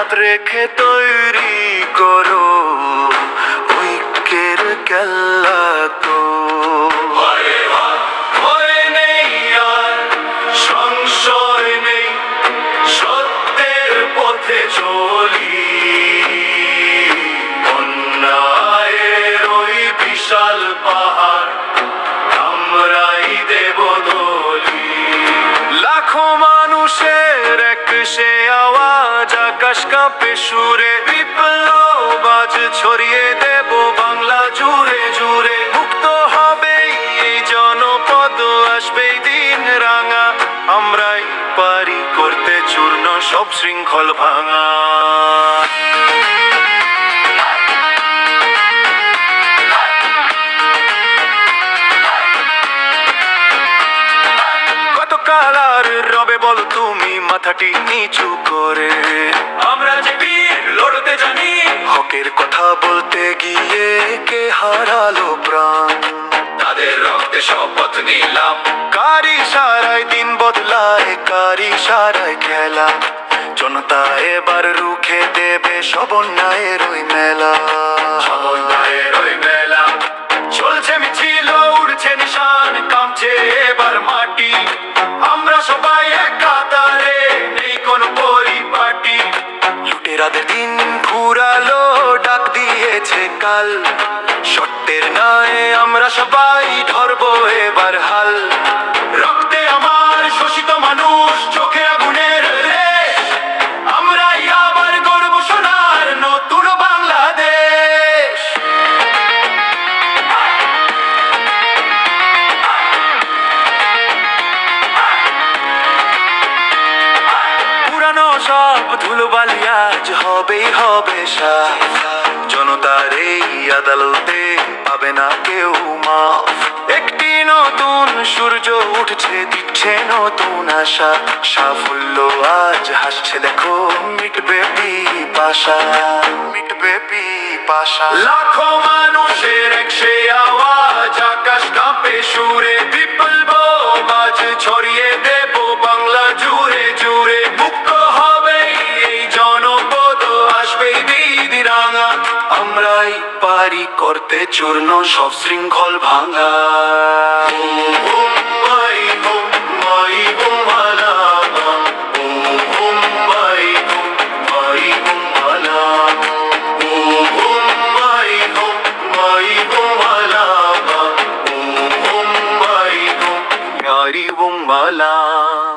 হাত রেখে তৈরি করো ঐক্যের কেল্লা তো। ভয় নেই আর সংশয় নেই, সত্যের পথে চলি। অন্যায়ের ওই বিশাল পাহাড় আমরাই দেব দলি। লাখো মানুষের এক সে আওয়াজ, আকাশ কাঁপে সুরে। বিপ্লব আজ ছড়িয়ে দেব বাংলা জুড়ে জুড়ে। মুক্ত হবে এই জনপদ, আসবে দিন রাঙা। আমরাই পারি করতে চূর্ণ সব শৃঙ্খল ভাঙা। কালার রবে বল তুমি মাথাটি নিচু করে। আমরা যে বীর লড়তে জানি, হকের কথা বলতে গিয়ে কে হারালো প্রাণ। তাদের রক্তে শপথ নিলাম, কারি সারায় দিন বদলায়, কারি সারায় খেলা। জনতা এবার রুখে দেবে সব অন্যায়ের ওই মেলা। অন্যায়ের ওই মেলা চলছে মিছিল, উড়ছে নিশান, কামছে এবার মাটি। আমরা সবাই এক কাতারে, নেই কোনো পরিপাটি। লুটেরাদের দিন ফুরালো, ডাক দিয়েছে কাল। সত্যের ন্যায় আমরা সবাই ধরবো এবার হাল। রক্তে আমার শোষিত মানুষ, চোখে আগুনের রেশ। আমরাই আবার গর্ব সোনার নতুন বাংলাদেশ। পুরানো সব ধুলোবালি আজ হবেই হবে সাফ। জনতার এই আদালতে পাবে না কেউ মাফ। একটি নতুন সূর্য উঠছে, দিচ্ছে নতুন আশা। সাফল্য আজ হাসছে দেখো, মিটবে পিপাসা, মিটবে পিপাসা। লাখো মানুষের এক সে আওয়াজ, আকাশ কাঁপে সুরে। বিপ্লব আজ ছড়িয়ে দেব বাংলা জুড়ে জুড়ে। মুক্ত হবে এই জনপদ, আসবে দিন রাঙা। আমরাই পারি করতে চূর্ণ সব শৃঙ্খল ভাঙা। Mala